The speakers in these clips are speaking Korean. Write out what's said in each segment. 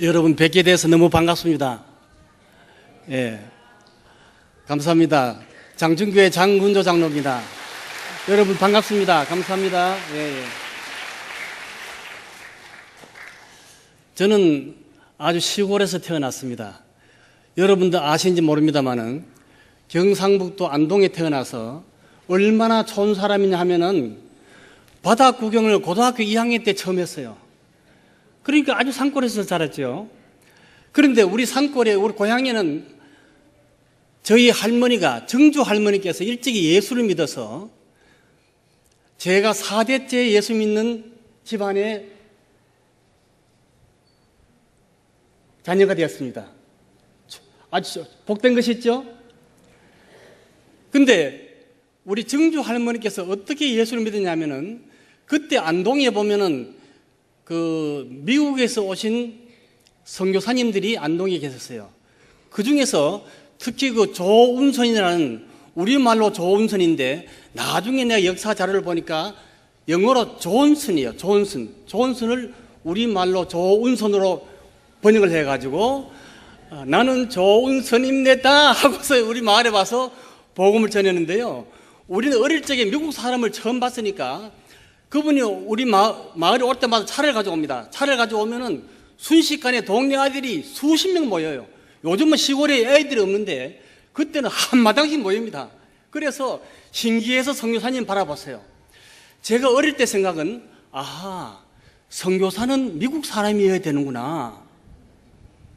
여러분 뵙게 돼서 너무 반갑습니다. 예, 감사합니다. 장충교회 장군조 장로입니다. 여러분 반갑습니다. 감사합니다. 예, 예. 저는 아주 시골에서 태어났습니다. 여러분도 아시는지 모릅니다만은 경상북도 안동에 태어나서 얼마나 좋은 사람이냐 하면은 바다 구경을 고등학교 2학년 때 처음 했어요. 그러니까 아주 산골에서 자랐죠. 그런데 우리 산골에, 우리 고향에는 저희 할머니가, 정주 할머니께서 일찍이 예수를 믿어서 제가 4대째 예수 믿는 집안의 자녀가 되었습니다. 아주 복된 것이죠? 근데 우리 정주 할머니께서 어떻게 예수를 믿었냐면은 그때 안동에 보면은 그 미국에서 오신 선교사님들이 안동에 계셨어요. 그 중에서 특히 그 조운선이라는 우리말로 조운선인데 나중에 내가 역사 자료를 보니까 영어로 존슨이에요. 존슨을 우리말로 조운선으로 번역을 해가지고 나는 조운선입니다 하고서 우리 마을에 와서 복음을 전했는데요. 우리는 어릴 적에 미국 사람을 처음 봤으니까 그분이 우리 마을에 올 때마다 차를 가져옵니다. 차를 가져오면은 순식간에 동네 아이들이 수십 명 모여요. 요즘은 시골에 애들이 없는데 그때는 한마당씩 모입니다. 그래서 신기해서 선교사님 바라봤어요. 제가 어릴 때 생각은 아하, 선교사는 미국 사람이어야 되는구나,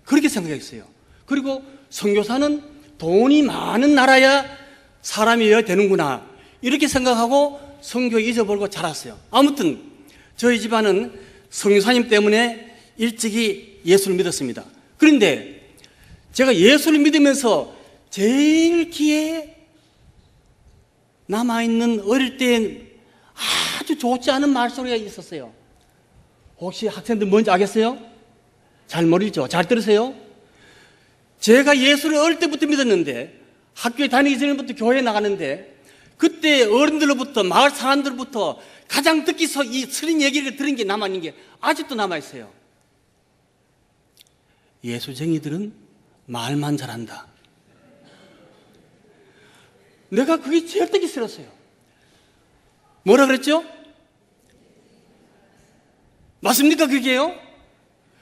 그렇게 생각했어요. 그리고 선교사는 돈이 많은 나라야 사람이어야 되는구나, 이렇게 생각하고 선교 잊어버리고 자랐어요. 아무튼 저희 집안은 선교사님 때문에 일찍이 예수를 믿었습니다. 그런데 제가 예수를 믿으면서 제일 귀에 남아있는 어릴 때 아주 좋지 않은 말소리가 있었어요. 혹시 학생들 뭔지 아겠어요? 잘 모르죠? 잘 들으세요? 제가 예수를 어릴 때부터 믿었는데 학교에 다니기 전부터 교회에 나가는데 그때 어른들로부터 마을 사람들부터 가장 듣기 이 스린 얘기를 들은 게 남아있는 게 아직도 남아있어요. 예수쟁이들은 말만 잘한다. 내가 그게 제일 듣기 싫었어요. 뭐라 그랬죠? 맞습니까 그게요?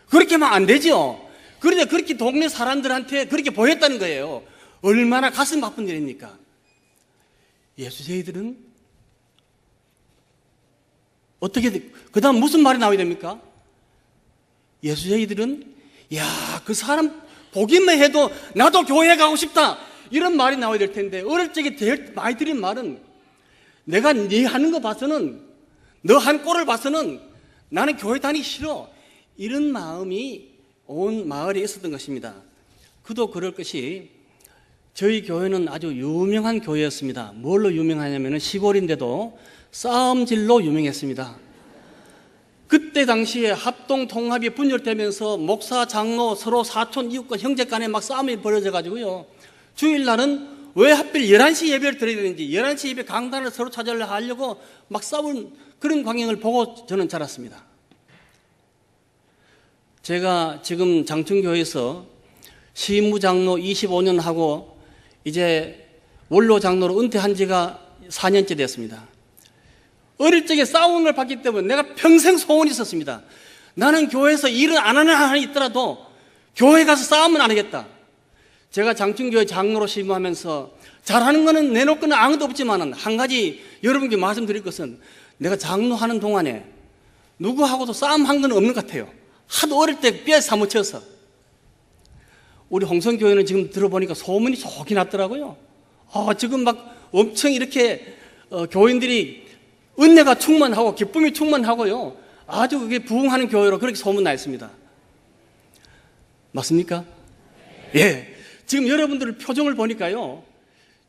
그렇게 하면 안 되죠. 그런데 그렇게 동네 사람들한테 그렇게 보였다는 거예요. 얼마나 가슴 아픈 일입니까? 예수쟁이들은 어떻게, 그 다음 무슨 말이 나와야 됩니까? 예수쟁이들은 야, 그 사람 보기만 해도 나도 교회 가고 싶다, 이런 말이 나와야 될 텐데 어릴 적에 제일 많이 들은 말은 내가 네 하는 거 봐서는, 너 한 꼴을 봐서는 나는 교회 다니기 싫어, 이런 마음이 온 마을에 있었던 것입니다. 그도 그럴 것이 저희 교회는 아주 유명한 교회였습니다. 뭘로 유명하냐면 시골인데도 싸움질로 유명했습니다. 그때 당시에 합동 통합이 분열되면서 목사, 장로, 서로 사촌, 이웃과 형제 간에 막 싸움이 벌어져 가지고요, 주일날은 왜 하필 11시 예배를 드려야 되는지 11시 예배 강단을 서로 찾으려고 막 싸운 그런 광경을 보고 저는 자랐습니다. 제가 지금 장충교회에서 시무장로 25년 하고 이제 원로 장로로 은퇴한 지가 4년째 됐습니다. 어릴 적에 싸우는 걸 봤기 때문에 내가 평생 소원이 있었습니다. 나는 교회에서 일을 안 하는 한이 있더라도 교회 가서 싸움은 안 하겠다. 제가 장충교회 장로로 심무하면서 잘하는 거는 내놓고는 아무도 없지만 한 가지 여러분께 말씀드릴 것은 내가 장로하는 동안에 누구하고도 싸움한 건 없는 것 같아요. 하도 어릴 때 뼈에 사무쳐서. 우리 홍성교회는 지금 들어보니까 소문이 좋긴 났더라고요. 지금 막 엄청 이렇게 교인들이 은혜가 충만하고 기쁨이 충만하고요, 아주 그게 부흥하는 교회로 그렇게 소문나 있습니다. 맞습니까? 예. 지금 여러분들 표정을 보니까요,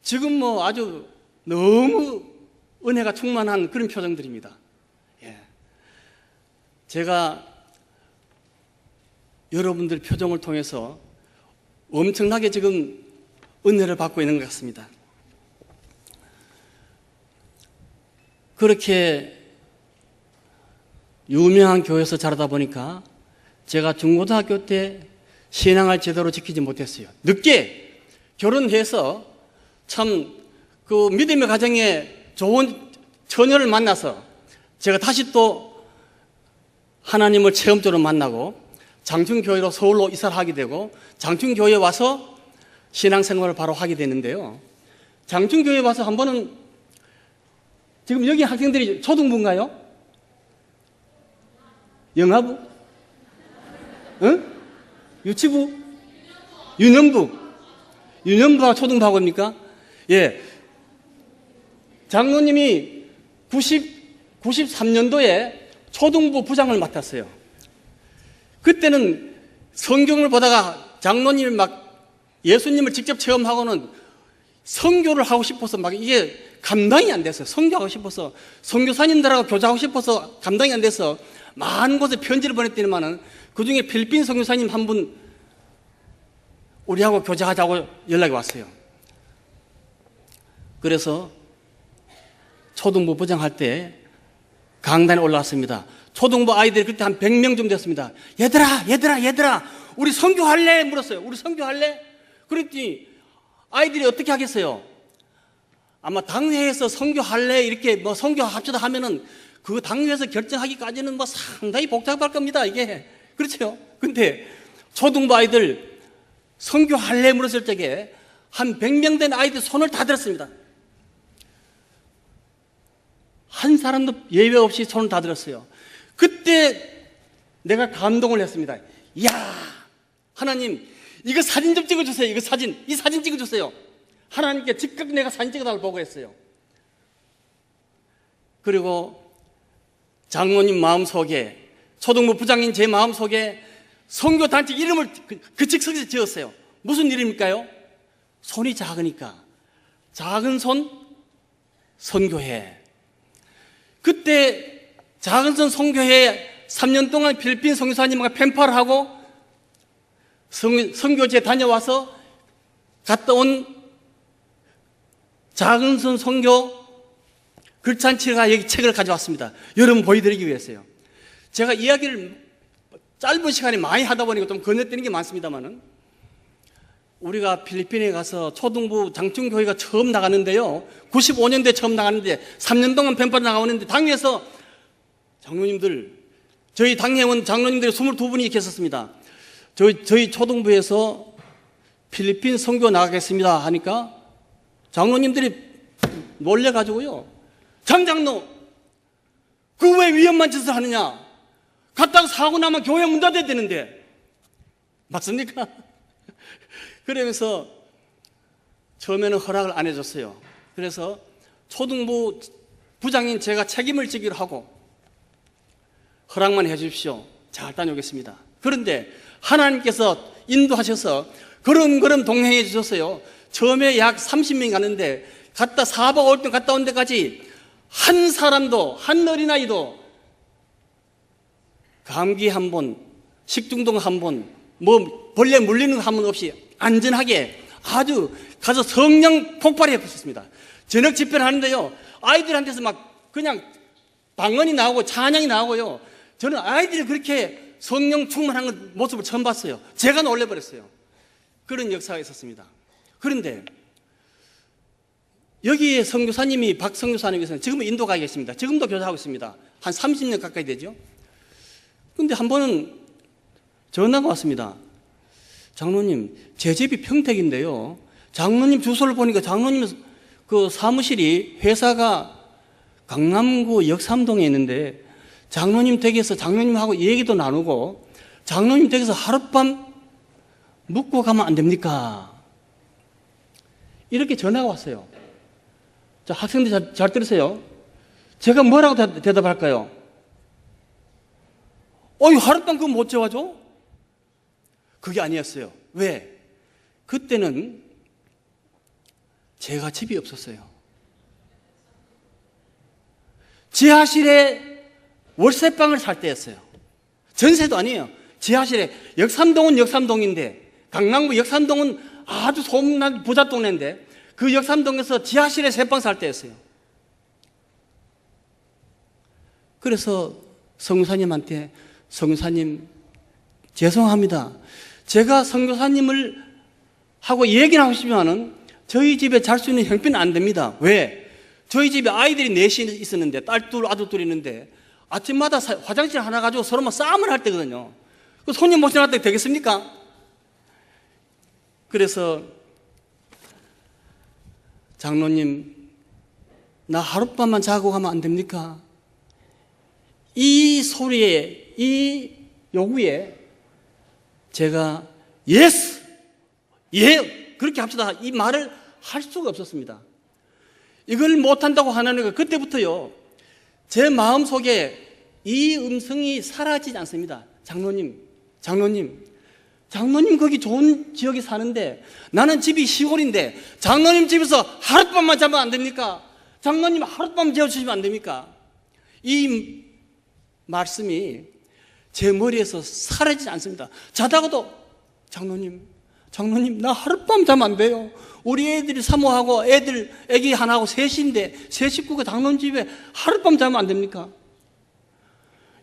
지금 뭐 아주 너무 은혜가 충만한 그런 표정들입니다. 예. 제가 여러분들 표정을 통해서 엄청나게 지금 은혜를 받고 있는 것 같습니다. 그렇게 유명한 교회에서 자라다 보니까 제가 중고등학교 때 신앙을 제대로 지키지 못했어요. 늦게 결혼해서 참 그 믿음의 가정에 좋은 처녀를 만나서 제가 다시 또 하나님을 체험적으로 만나고 장충교회로 서울로 이사를 하게 되고 장충교회에 와서 신앙생활을 바로 하게 되는데요. 장충교회에 와서 한 번은 지금 여기 학생들이 초등부인가요? 영화부? 응? 유치부? 유년부가 초등부학원입니까? 예. 장로님이 93년도에 초등부 부장을 맡았어요. 그때는 성경을 보다가 장로님이 막 예수님을 직접 체험하고는 선교를 하고 싶어서 막 이게 감당이 안 됐어요. 선교하고 싶어서, 선교사님들하고 교제하고 싶어서 감당이 안 돼서 많은 곳에 편지를 보냈더니만은 그 중에 필리핀 선교사님 한 분 우리하고 교제하자고 연락이 왔어요. 그래서 초등부 부장할 때 강단에 올라왔습니다. 초등부 아이들이 그때 한 100명 좀 됐습니다. 얘들아, 우리 선교할래? 물었어요. 우리 선교할래? 그랬더니 아이들이 어떻게 하겠어요? 아마 당회에서 선교할래? 이렇게 뭐 선교합시다 하면은 그 당회에서 결정하기까지는 뭐 상당히 복잡할 겁니다, 이게. 그렇죠? 근데 초등부 아이들 선교할래? 물었을 적에 한 100명 된 아이들 손을 다 들었습니다. 한 사람도 예외 없이 손을 다 들었어요. 그때 내가 감동을 했습니다. 이야, 하나님, 이거 사진 좀 찍어주세요. 이 사진 찍어주세요. 하나님께 즉각 내가 사진 찍어달라고 보고했어요. 그리고 장로님 마음속에, 초등부 부장인 제 마음속에 선교단체 이름을 그 직석에서 지었어요. 무슨 이름일까요? 손이 작으니까 작은 손 선교회. 그때 작은 손 선교회에 3년 동안 필리핀 선교사님과 펜팔을 하고 선교지에 다녀와서 갔다 온 작은 손 선교 글찬치가 여기 책을 가져왔습니다. 여러분 보여드리기 위해서요. 제가 이야기를 짧은 시간에 많이 하다 보니까 좀 건너뛰는 게 많습니다만은, 우리가 필리핀에 가서 초등부 장충교회가 처음 나가는데요, 95년도에 처음 나가는데 3년 동안 펜팔 나가오는데 당회에서 장로님들, 저희 당회원 장로님들이 22분이 계셨습니다. 저희 초등부에서 필리핀 선교 나가겠습니다 하니까 장로님들이 놀래가지고요, 장장로 그 왜 위험한 짓을 하느냐, 갔다가 사고 나면 교회 문 닫아야 되는데 맞습니까? 그러면서 처음에는 허락을 안 해줬어요. 그래서 초등부 부장인 제가 책임을 지기로 하고 허락만 해주십시오. 잘 다녀오겠습니다. 그런데 하나님께서 인도하셔서 걸음걸음 동행해 주셨어요. 처음에 약 30명이 가는데 갔다 4박 5일 갔다 온 데까지 한 사람도, 한 어린아이도 감기 한 번, 식중독 한 번, 뭐 벌레 물리는 거 한 번 없이 안전하게 아주 가서 성령 폭발해 보셨습니다. 저녁 집회를 하는데요, 아이들한테서 막 그냥 방언이 나오고 찬양이 나오고요, 저는 아이들이 그렇게 성령 충만한 모습을 처음 봤어요. 제가 놀래버렸어요. 그런 역사가 있었습니다. 그런데 여기에 선교사님이 박선교사님께서는 지금은 인도 가 계십니다. 지금도 교사하고 있습니다. 한 30년 가까이 되죠. 근데 한 번은 전화가 왔습니다. 장로님, 제 집이 평택인데요, 장로님 주소를 보니까 장로님 그 사무실이, 회사가 강남구 역삼동에 있는데 장로님 댁에서 장로님하고 얘기도 나누고 장로님 댁에서 하룻밤 묵고 가면 안 됩니까? 이렇게 전화가 왔어요. 자, 학생들 잘 들으세요. 제가 뭐라고 대답할까요? 하룻밤 그거 못 재워줘? 그게 아니었어요. 왜? 그때는 제가 집이 없었어요. 지하실에 월세방을 살 때였어요. 전세도 아니에요. 지하실에, 역삼동은 역삼동인데, 강남구 역삼동은 아주 소문난 부자 동네인데 그 역삼동에서 지하실에 세방 살 때였어요. 그래서 성사님한테, 성사님 죄송합니다. 제가 선교사님을 하고 얘기를 하고 싶지만은 저희 집에 잘 수 있는 형편은 안 됩니다. 왜? 저희 집에 아이들이 넷이 있었는데, 딸 둘, 아들 둘 있는데, 아침마다 화장실 하나 가지고 서로만 싸움을 할 때거든요. 그 손님 모셔놨을 때 되겠습니까? 그래서, 장로님, 나 하룻밤만 자고 가면 안 됩니까? 이 소리에, 이 요구에 제가 예스! 예! 그렇게 합시다. 이 말을 할 수가 없었습니다. 이걸 못한다고 하는 그때부터요, 제 마음속에 이 음성이 사라지지 않습니다. 장로님 거기 좋은 지역에 사는데 나는 집이 시골인데 장로님 집에서 하룻밤만 자면 안 됩니까? 장로님 하룻밤 재워주시면 안 됩니까? 이 말씀이 제 머리에서 사라지지 않습니다. 자다가도 장로님 나 하룻밤 자면 안 돼요. 우리 애들이 사모하고 애기 하나하고 셋인데 세 식구가 장로님 집에 하룻밤 자면 안 됩니까?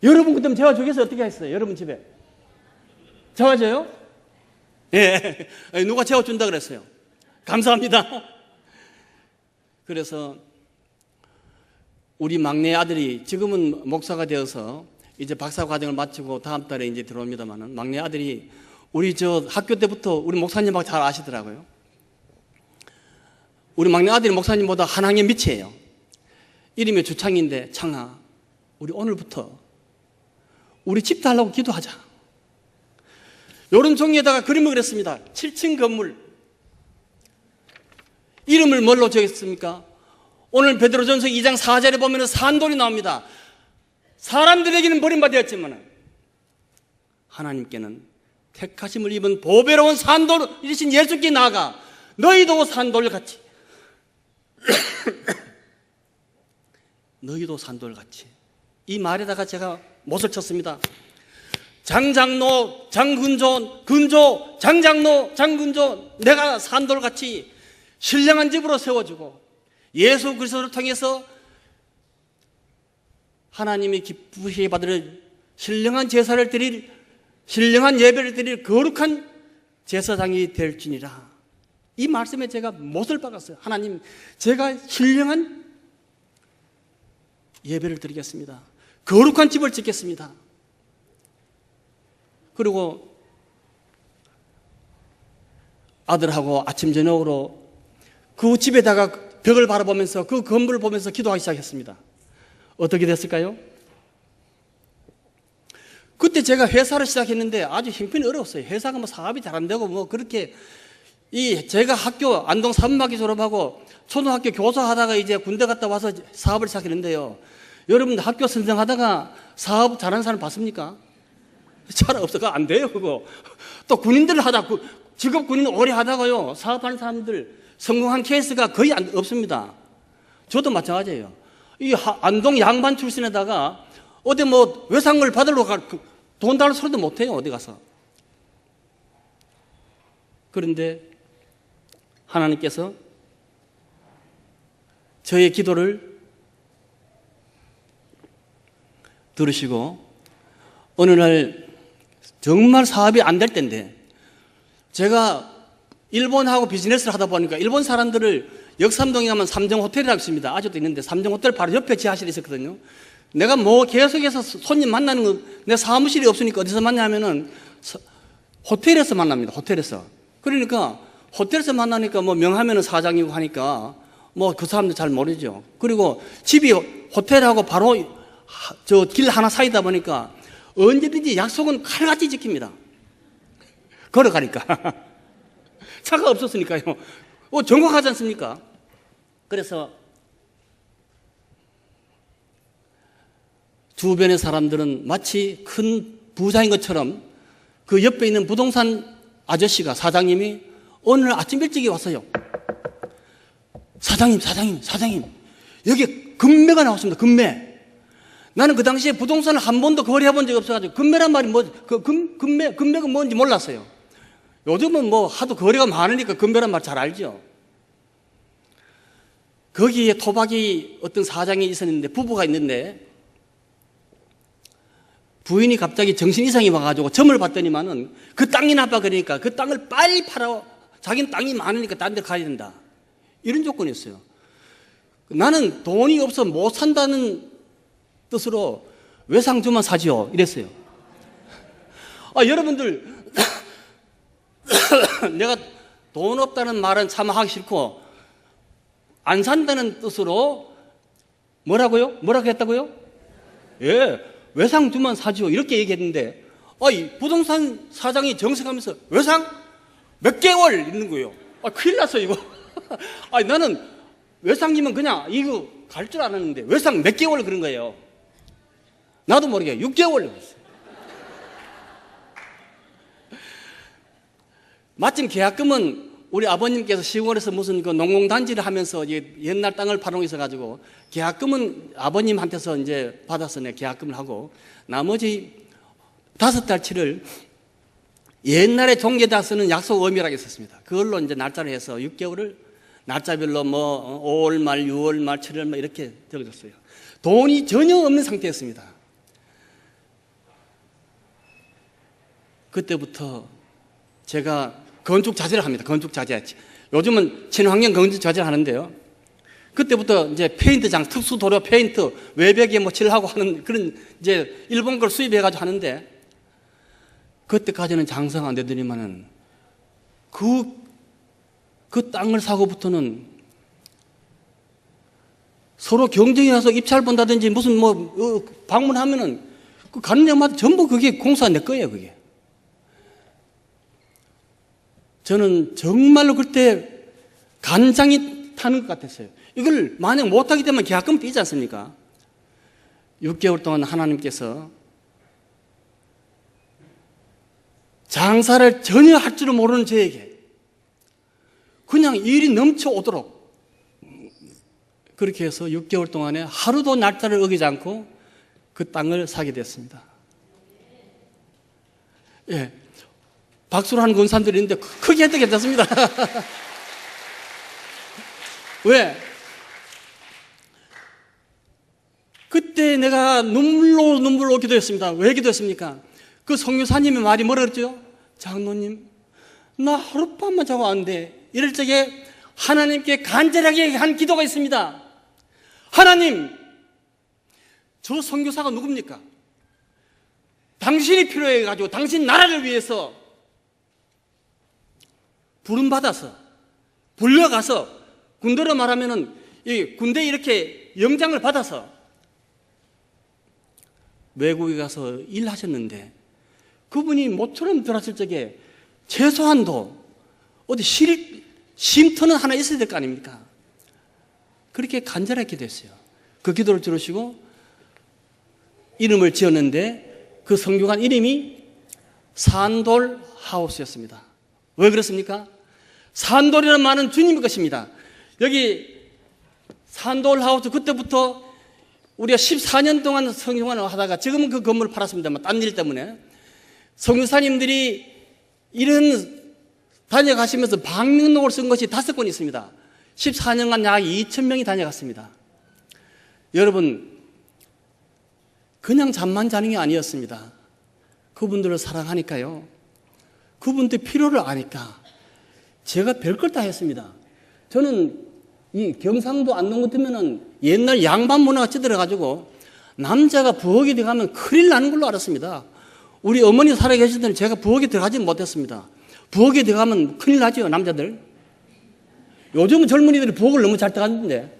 여러분 그때면 재워주겠어요? 어떻게 했어요? 여러분 집에 재워줘요? 예, 누가 재워준다 그랬어요. 감사합니다. 그래서 우리 막내 아들이 지금은 목사가 되어서 이제 박사 과정을 마치고 다음 달에 이제 들어옵니다만은, 막내 아들이 우리 저 학교 때부터 우리 목사님하고 잘 아시더라고요. 우리 막내 아들이 목사님보다 한 학년 밑이에요. 이름이 주창인데, 창아, 우리 오늘부터 우리 집 달라고 기도하자. 요런 종이에다가 그림을 그렸습니다. 7층 건물. 이름을 뭘로 적었습니까? 오늘 베드로전서 2장 4절에 보면 산돌이 나옵니다. 사람들에게는 버림받았지만 하나님께는 택하심을 입은 보배로운 산돌이신 예수께 나아가 너희도 산돌같이 너희도 산돌같이, 이 말에다가 제가 못을 쳤습니다. 장장로, 장근조, 근조, 장장로, 장근조, 내가 산돌같이 신령한 집으로 세워주고 예수 그리스도를 통해서 하나님이 기쁘시게 받을 신령한 제사를 드릴, 신령한 예배를 드릴 거룩한 제사장이 될지니라. 이 말씀에 제가 못을 박았어요. 하나님, 제가 신령한 예배를 드리겠습니다. 거룩한 집을 짓겠습니다. 그리고 아들하고 아침 저녁으로 그 집에다가 벽을 바라보면서 그 건물을 보면서 기도하기 시작했습니다. 어떻게 됐을까요? 그때 제가 회사를 시작했는데 아주 형편이 어려웠어요. 회사가 뭐 사업이 잘 안 되고 뭐 그렇게, 제가 학교 안동 사범학교 졸업하고 초등학교 교사하다가 이제 군대 갔다 와서 사업을 시작했는데요. 여러분 학교 선생하다가 사업 잘하는 사람 봤습니까? 잘 없어. 그거 안 돼요, 그거. 또 군인들 직업 군인 오래 하다가요, 사업하는 사람들 성공한 케이스가 거의 없습니다. 저도 마찬가지예요. 이 안동 양반 출신에다가 어디 뭐 외상을 받으러 돈 달라는 소리도 못해요, 어디 가서. 그런데 하나님께서 저의 기도를 들으시고 어느 날 정말 사업이 안 될 때인데, 제가 일본하고 비즈니스를 하다 보니까 일본 사람들을 역삼동에 가면 삼정호텔이라고 있습니다. 아직도 있는데 삼정호텔 바로 옆에 지하실이 있었거든요. 내가 뭐 계속해서 손님 만나는 거, 내 사무실이 없으니까 어디서 만나면은 호텔에서 만납니다. 호텔에서. 그러니까 호텔에서 만나니까 뭐 명하면은 사장이고 하니까 뭐 그 사람들 잘 모르죠. 그리고 집이 호텔하고 바로 저 길 하나 사이다 보니까 언제든지 약속은 칼같이 지킵니다. 걸어가니까. 차가 없었으니까요. 정확하지 않습니까? 그래서 주변의 사람들은 마치 큰 부자인 것처럼 그 옆에 있는 부동산 아저씨가, 사장님이 오늘 아침 일찍이 왔어요. 사장님, 여기 금매가 나왔습니다. 금매. 나는 그 당시에 부동산을 한 번도 거래해 본 적이 없어가지고 금매란 말이 금매가 뭔지 몰랐어요. 요즘은 뭐 하도 거래가 많으니까 금매란 말 잘 알죠. 거기에 토박이 어떤 사장이 있었는데, 부부가 있는데, 부인이 갑자기 정신 이상이 와가지고 점을 봤더니만은 그 땅이 나빠 그러니까 그 땅을 빨리 팔아. 자기는 땅이 많으니까 딴 데 가야 된다. 이런 조건이었어요. 나는 돈이 없어 못 산다는 뜻으로 외상주만 사지요. 이랬어요. 여러분들, 내가 돈 없다는 말은 참 하기 싫고, 안 산다는 뜻으로 뭐라고요? 뭐라고 했다고요? 예, 외상주만 사지요. 이렇게 얘기했는데, 부동산 사장이 정색하면서 외상? 몇 개월? 있는 거예요. 큰일 났어, 이거. 나는 외상이면 그냥 이거 갈 줄 알았는데, 외상 몇 개월 그런 거예요. 나도 모르게 6개월 그랬어요. 마침 계약금은 우리 아버님께서 시골에서 무슨 그 농공단지를 하면서 옛날 땅을 팔아놓고 있어가지고 계약금은 아버님한테서 이제 받아서 내 계약금을 하고 나머지 5달치를 옛날에 종교다 쓰는 약속 의미라고 있었습니다. 그걸로 이제 날짜를 해서 6개월을 날짜별로 5월 말, 6월 말, 7월 말 이렇게 적어줬어요. 돈이 전혀 없는 상태였습니다. 그때부터 제가 건축 자재를 합니다. 건축 자재. 요즘은 친환경 건축 자재를 하는데요. 그때부터 이제 페인트장, 특수 도료 페인트, 외벽에 칠하고 하는 그런 이제 일본 걸 수입해가지고 하는데 그때까지는 장사가 안 되더니만은 그 땅을 사고부터는 서로 경쟁이 나서 입찰 본다든지 무슨 방문하면은 그 가는 데마다 전부 그게 공사 내 거예요, 그게. 저는 정말로 그때 간장이 타는 것 같았어요. 이걸 만약 못하게 되면 계약금 떼지 않습니까? 6개월 동안 하나님께서 장사를 전혀 할 줄을 모르는 저에게 그냥 일이 넘쳐오도록 그렇게 해서 6개월 동안에 하루도 날짜를 어기지 않고 그 땅을 사게 됐습니다. 예. 박수를 하는 권사님들이 있는데 크게 해도 괜찮습니다. 왜? 그때 내가 눈물로 기도했습니다. 왜 기도했습니까? 그 선교사님의 말이 뭐라 그랬죠? 장로님, 나 하룻밤만 자고 왔는데 이럴 적에 하나님께 간절하게 한 기도가 있습니다. 하나님, 저 선교사가 누굽니까? 당신이 필요해가지고 당신 나라를 위해서 부름받아서 불려가서 군대로 말하면은 이 군대에 이렇게 영장을 받아서 외국에 가서 일하셨는데 그분이 모처럼 들어왔을 적에 최소한도 어디 쉼터는 하나 있어야 될 거 아닙니까? 그렇게 간절하게 기도했어요. 그 기도를 들으시고 이름을 지었는데 그 성교관 이름이 산돌 하우스였습니다. 왜 그렇습니까? 산돌이라는 말은 주님의 것입니다. 여기 산돌 하우스 그때부터 우리가 14년 동안 성교관을 하다가 지금은 그 건물을 팔았습니다만 딴 일 때문에 선교사님들이 이런 다녀가시면서 방명록을 쓴 것이 5권 있습니다. 14년간 약 2,000명이 다녀갔습니다. 여러분, 그냥 잠만 자는 게 아니었습니다. 그분들을 사랑하니까요. 그분들 필요를 아니까 제가 별걸 다 했습니다. 저는 이 경상도 안동구 뜨면은 옛날 양반 문화가 찌들어가지고 남자가 부엌에 들어가면 큰일 나는 걸로 알았습니다. 우리 어머니 살아 계실 때는 제가 부엌에 들어가지 못했습니다. 부엌에 들어가면 큰일 나죠, 남자들. 요즘은 젊은이들이 부엌을 너무 잘 들어가는데.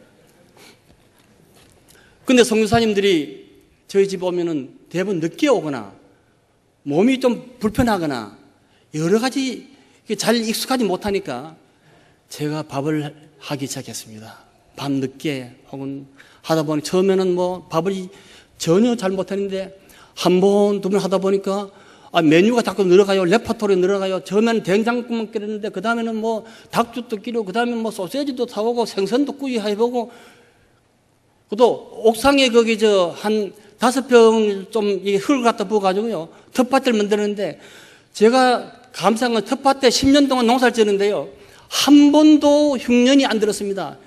근데 선교사님들이 저희 집 오면은 대부분 늦게 오거나 몸이 좀 불편하거나 여러 가지 잘 익숙하지 못하니까 제가 밥을 하기 시작했습니다. 밤 늦게 혹은 하다 보니 처음에는 밥을 전혀 잘 못하는데 한 번, 두 번 하다 보니까 메뉴가 자꾸 늘어가요. 레퍼토리 늘어가요. 처음에는 된장국만 끓였는데 그 다음에는 닭죽도 끼고 그 다음에 소세지도 사오고 생선도 구이 해보고 또 옥상에 거기 한 5평 좀 흙을 갖다 부어가지고요. 텃밭을 만드는데 제가 감사한 건 텃밭에 10년 동안 농사를 지었는데요. 한 번도 흉년이 안 들었습니다.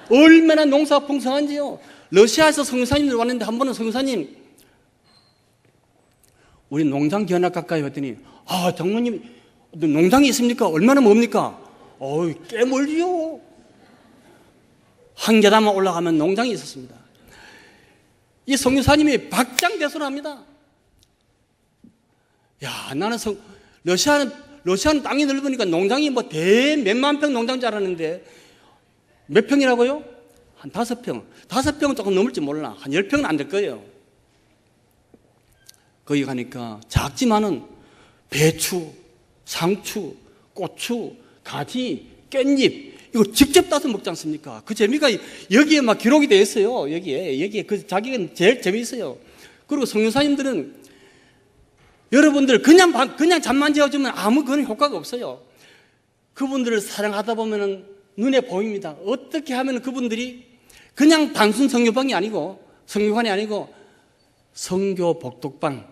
얼마나 농사가 풍성한지요. 러시아에서 선교사님들 왔는데 한 번은 선교사님 우리 농장 견학 갈까요? 했더니 아, 장로님 농장이 있습니까? 얼마나 멉니까? 꽤 멀지요. 한 계단만 올라가면 농장이 있었습니다. 이 선교사님이 박장대소합니다. 야, 나는 러시아는 땅이 넓으니까 농장이 뭐 몇만 평 농장인 줄 알았는데 몇 평이라고요? 한 5평. 5평은 조금 넘을지 몰라. 한 10평은 안 될 거예요. 거기 가니까 작지만은 배추, 상추, 고추, 가지, 깻잎 이거 직접 따서 먹지 않습니까? 그 재미가 여기에 막 기록이 되어 있어요. 여기에 그 자기가 제일 재미있어요. 그리고 선교사님들은 여러분들 그냥 잠만 재워주면 아무 그런 효과가 없어요. 그분들을 사랑하다 보면은 눈에 보입니다. 어떻게 하면 그분들이 그냥 단순 선교관이 아니고 선교 복덕방,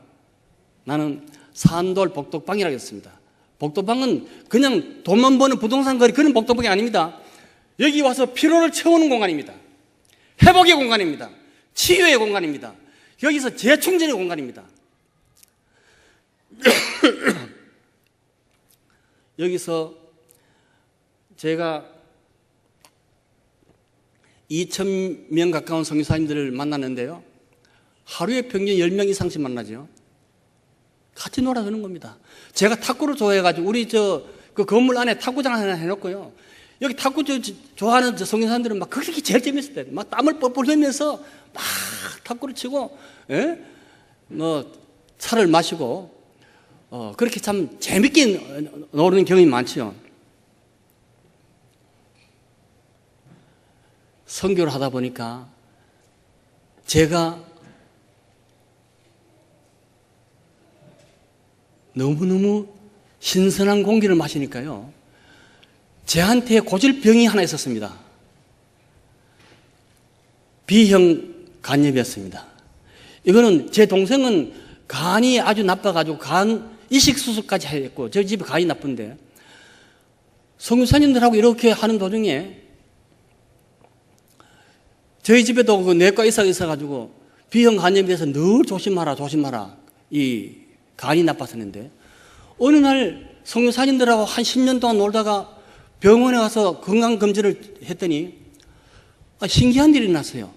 나는 산돌 복덕방이라고 했습니다. 복덕방은 그냥 돈만 버는 부동산 거리 그런 복덕방이 아닙니다. 여기 와서 피로를 채우는 공간입니다. 회복의 공간입니다. 치유의 공간입니다. 여기서 재충전의 공간입니다. 여기서 제가 2,000명 가까운 선교사님들을 만났는데요. 하루에 평균 10명 이상씩 만나죠. 같이 놀아주는 겁니다. 제가 탁구를 좋아해가지고 우리 그 건물 안에 탁구장 하나 해놓고요. 여기 탁구 좋아하는 선교사님들은 막 그렇게 제일 재밌을 때 막 땀을 뻘뻘 흘리면서 막 탁구를 치고, 뭐 차를 마시고, 그렇게 참 재밌게 노는 경험이 많지요. 선교를 하다 보니까 제가 너무너무 신선한 공기를 마시니까요. 제한테 고질병이 하나 있었습니다. B형 간염이었습니다. 이거는 제 동생은 간이 아주 나빠가지고 간 이식 수술까지 했고 저희 집에 간이 나쁜데 선교사님들하고 이렇게 하는 도중에 저희 집에도 그 내과 의사가 있어가지고 B형 간염에 대해서 늘 조심하라 이 간이 나빴었는데 어느 날 선교사님들하고 한 10년 동안 놀다가 병원에 가서 건강검진을 했더니 신기한 일이 났어요.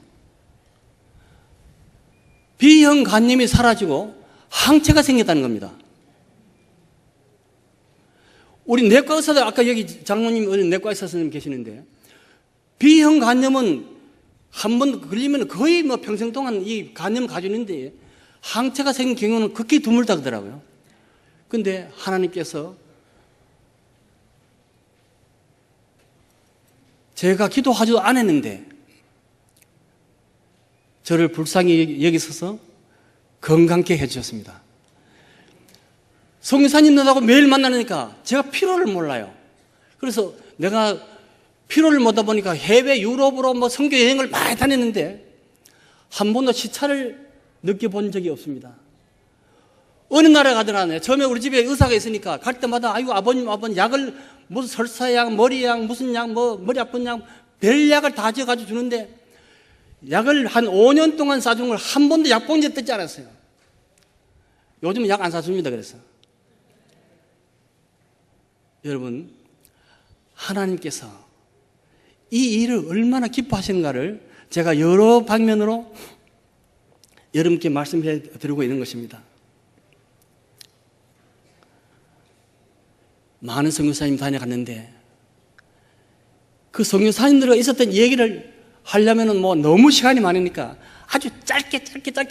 B형 간염이 사라지고 항체가 생겼다는 겁니다. 우리 내과 의사들 아까 여기 장로님 어디 내과 의사 선생님 계시는데 B형 간염은 한 번 걸리면 거의 뭐 평생 동안 이 간염 가지고 있는데 항체가 생긴 경우는 극히 드물다 그러더라고요. 근데 하나님께서 제가 기도하지도 않았는데 저를 불쌍히 여기셔서 건강케 해주셨습니다. 선교사님들하고 매일 만나니까 제가 피로를 몰라요. 그래서 내가 피로를 못하다 보니까 해외 유럽으로 뭐 선교 여행을 많이 다녔는데 한 번도 시차를 느껴본 적이 없습니다. 어느 나라 가더라. 처음에 우리 집에 의사가 있으니까 갈 때마다 아이고 아버님 약을 무슨 설사약, 머리약, 무슨 약, 뭐 머리 아픈 약, 별 약을 다 지어가지고 주는데 약을 한 5년 동안 싸준 걸 한 번도 약봉지에 뜯지 않았어요. 요즘은 약 안 사줍니다. 그래서 여러분 하나님께서 이 일을 얼마나 기뻐하시는가를 제가 여러 방면으로 여러분께 말씀해 드리고 있는 것입니다. 많은 선교사님 다녀갔는데 그 선교사님들과 있었던 얘기를 하려면은 뭐 너무 시간이 많으니까 아주 짧게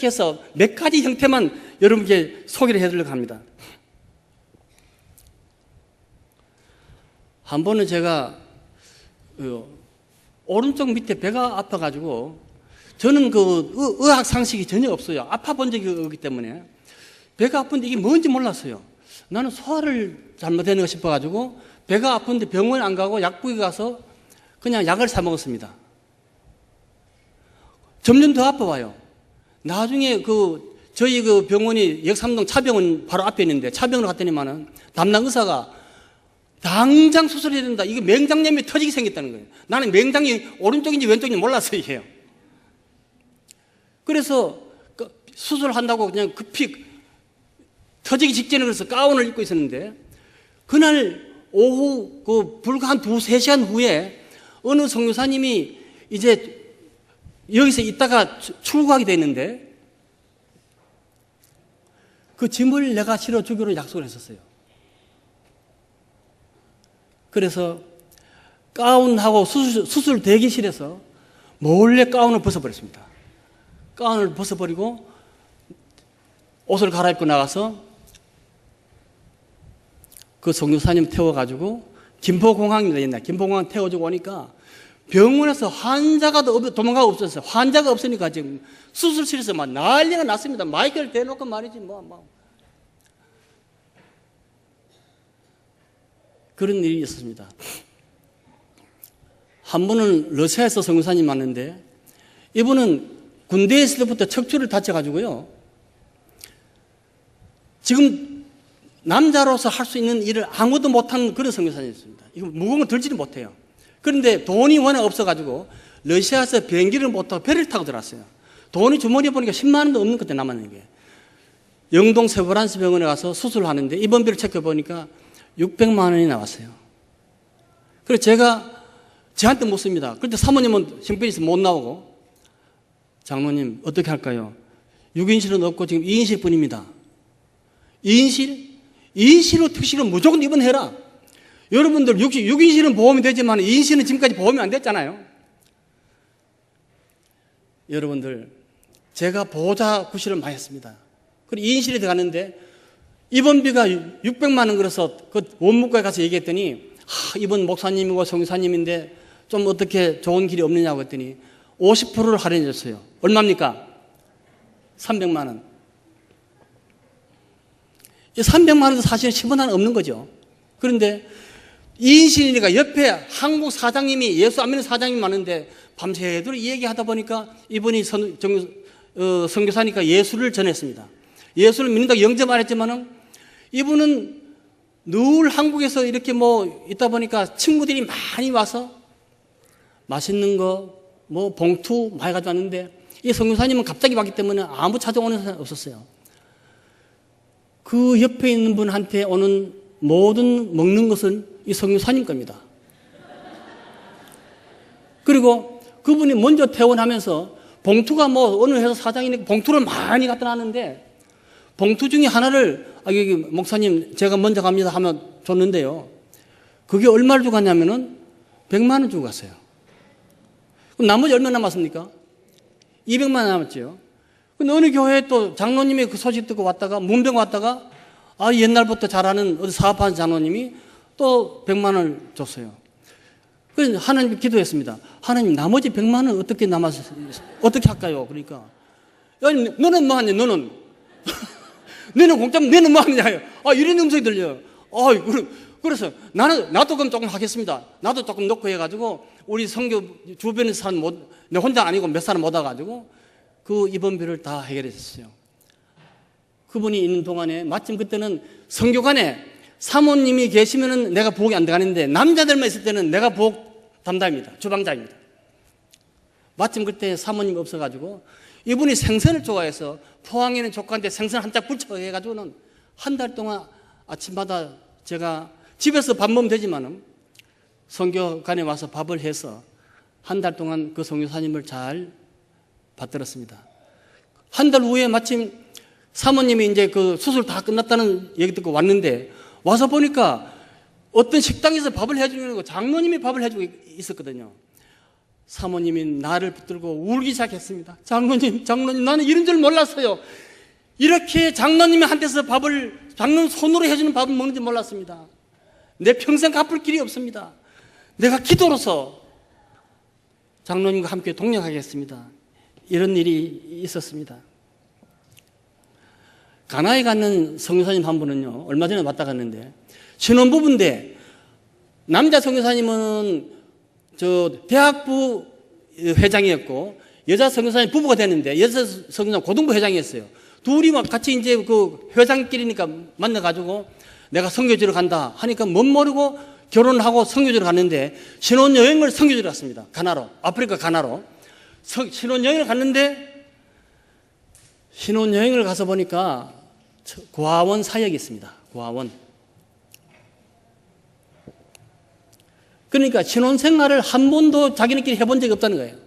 해서 몇 가지 형태만 여러분께 소개를 해드리려고 합니다. 한 번은 제가 오른쪽 밑에 배가 아파가지고 저는 그 의학 상식이 전혀 없어요. 아파 본 적이 없기 때문에 배가 아픈데 이게 뭔지 몰랐어요. 나는 소화를 잘못했는가 싶어가지고 배가 아픈데 병원 안 가고 약국에 가서 그냥 약을 사 먹었습니다. 점점 더 아파와요. 나중에 저희 그 병원이 역삼동 차병원 바로 앞에 있는데 차병원을 갔더니만은 담당 의사가 당장 수술해야 된다. 이거 맹장염이 터지게 생겼다는 거예요. 나는 맹장이 오른쪽인지 왼쪽인지 몰랐어요, 이게요. 그래서 수술한다고 그냥 급히 터지기 직전에 그래서 가운을 입고 있었는데 그날 오후 불과 한 2-3시간 후에 어느 선교사님이 이제 여기서 있다가 출국하게 됐는데 그 짐을 내가 실어주기로 약속을 했었어요. 그래서 가운하고 수술 대기실에서 몰래 가운을 벗어버렸습니다. 가운을 벗어버리고 옷을 갈아입고 나가서 그 선교사님 태워가지고 김포공항입니다. 옛날 김포공항 태워주고 오니까 병원에서 환자가 도망가고 없었어요. 환자가 없으니까 지금 수술실에서 막 난리가 났습니다. 마이크를 대놓고 말이지 그런 일이 있었습니다. 한 분은 러시아에서 선교사님 왔는데 이분은 군대에 있을 때부터 척추를 다쳐가지고요. 지금 남자로서 할 수 있는 일을 아무도 못한 그런 선교사님이었습니다. 이거 무거운 걸 들지는 못해요. 그런데 돈이 워낙 없어가지고 러시아에서 비행기를 못 타고 배를 타고 들어왔어요. 돈이 주머니에 보니까 10만 원도 없는 그때 남았는 게. 영동 세브란스 병원에 가서 수술하는데 입원비를 체크해보니까 600만 원이 나왔어요. 그래서 제가 저한테 묻습니다. 그런데 사모님은 형편에서 못 나오고 장로님 어떻게 할까요? 6인실은 없고 지금 2인실 뿐입니다. 2인실? 2인실로 특실은 무조건 입원해라. 여러분들 6인실은 보험이 되지만 2인실은 지금까지 보험이 안 됐잖아요. 여러분들 제가 보호자 구실을 많이 했습니다. 그리고 2인실에 들어갔는데 입원비가 600만 원 그래서 그 원무과에 가서 얘기했더니 이번 목사님이고 성사님인데 좀 어떻게 좋은 길이 없느냐고 했더니 50%를 할인해 줬어요. 얼마입니까? 300만 원. 이 300만 원도 사실 10원 하나 없는 거죠. 그런데 2인실이니까 옆에 한국 사장님이 예수 안 믿는 사장님이 많은데 밤새도록 이 얘기하다 보니까 이분이 선교사니까 예수를 전했습니다. 예수를 믿는다고 영접 안 했지만은 이분은 늘 한국에서 이렇게 있다 보니까 친구들이 많이 와서 맛있는 거 봉투 많이 가져왔는데 이 선교사님은 갑자기 왔기 때문에 아무 찾아오는 사람이 없었어요. 그 옆에 있는 분한테 오는 모든 먹는 것은 이 선교사님 겁니다. 그리고 그분이 먼저 퇴원하면서 봉투가 어느 회사 사장이니까 봉투를 많이 갖다 놨는데 봉투 중에 하나를 여기 목사님 제가 먼저 갑니다 하면 줬는데요. 그게 얼마를 주고 갔냐면은 100만 원 주고 갔어요. 그럼 나머지 얼마 남았습니까? 200만 원 남았죠. 근데 어느 교회에 또 장로님이 그 소식 듣고 왔다가 문병 왔다가 옛날부터 잘하는 어디 사업하는 장로님이 또 100만 원을 줬어요. 그래서 하나님 기도했습니다. 하나님 나머지 100만 원 어떻게 어떻게 할까요? 그러니까 너는 뭐 하냐 너는 너는 공짜면 너는 뭐 하냐 이런 음성이 들려요. 그래서 나도 그럼 조금 하겠습니다. 나도 조금 넣고 해가지고 우리 선교 주변에 사는 내 혼자 아니고 몇 사람 못 와가지고 그 입원비를 다 해결했어요. 그분이 있는 동안에 마침 그때는 선교관에 사모님이 계시면은 내가 부엌이 안 들어가는데 남자들만 있을 때는 내가 부엌 담당입니다. 주방장입니다. 마침 그때 사모님이 없어가지고 이분이 생선을 좋아해서 포항에는 조카한테 생선 한 짝 불쳐 해가지고는 한 달 동안 아침마다 제가 집에서 밥 먹으면 되지만은 선교관에 와서 밥을 해서 한 달 동안 그 선교사님을 잘 받들었습니다. 한 달 후에 마침 사모님이 이제 그 수술 다 끝났다는 얘기 듣고 왔는데 와서 보니까 어떤 식당에서 밥을 해주는 거 장로님이 밥을 해주고 있었거든요. 사모님이 나를 붙들고 울기 시작했습니다. 장로님 나는 이런 줄 몰랐어요. 이렇게 장로님한테서 장로님 손으로 해주는 밥을 먹는지 몰랐습니다. 내 평생 갚을 길이 없습니다. 내가 기도로서 장로님과 함께 동력하겠습니다. 이런 일이 있었습니다. 가나에 갔는 선교사님 한 분은요, 얼마 전에 왔다 갔는데, 신혼부부인데, 남자 선교사님은 대학부 회장이었고, 여자 선교사님 부부가 됐는데, 여자 선교사님 고등부 회장이었어요. 둘이 막 같이 이제 그 회장끼리니까 만나가지고, 내가 선교지로 간다 하니까 못 모르고 결혼하고 선교지로 갔는데, 신혼여행을 선교지로 갔습니다. 가나로, 아프리카 가나로. 신혼여행을 갔는데, 신혼여행을 가서 보니까 고아원 사역이 있습니다. 고아원. 그러니까 신혼생활을 한 번도 자기네끼리 해본 적이 없다는 거예요.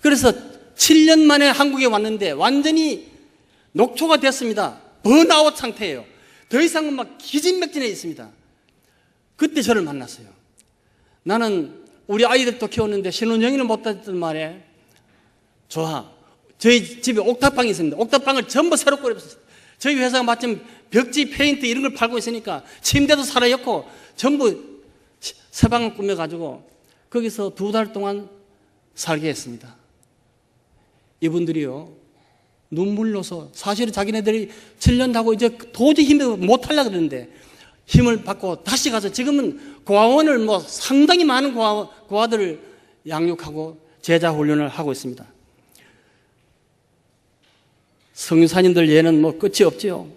그래서 7년 만에 한국에 왔는데 완전히 녹초가 됐습니다. 번아웃 상태예요. 더 이상은 막 기진맥진해 있습니다. 그때 저를 만났어요. 나는 우리 아이들도 키웠는데 신혼여행을 못 했던 말에 좋아. 저희 집에 옥탑방이 있습니다. 옥탑방을 전부 새로 꾸렸어요. 저희 회사가 마침 벽지, 페인트 이런 걸 팔고 있으니까 침대도 살아있고 전부 새 방을 꾸며가지고 거기서 2달 동안 살게 했습니다. 이분들이요, 눈물로서 사실은 자기네들이 7년 하고 이제 도저히 힘을 못 하려고 그러는데 힘을 받고 다시 가서 지금은 고아원을 뭐 상당히 많은 고아들을 양육하고 제자 훈련을 하고 있습니다. 선교사님들 예는 뭐 끝이 없지요.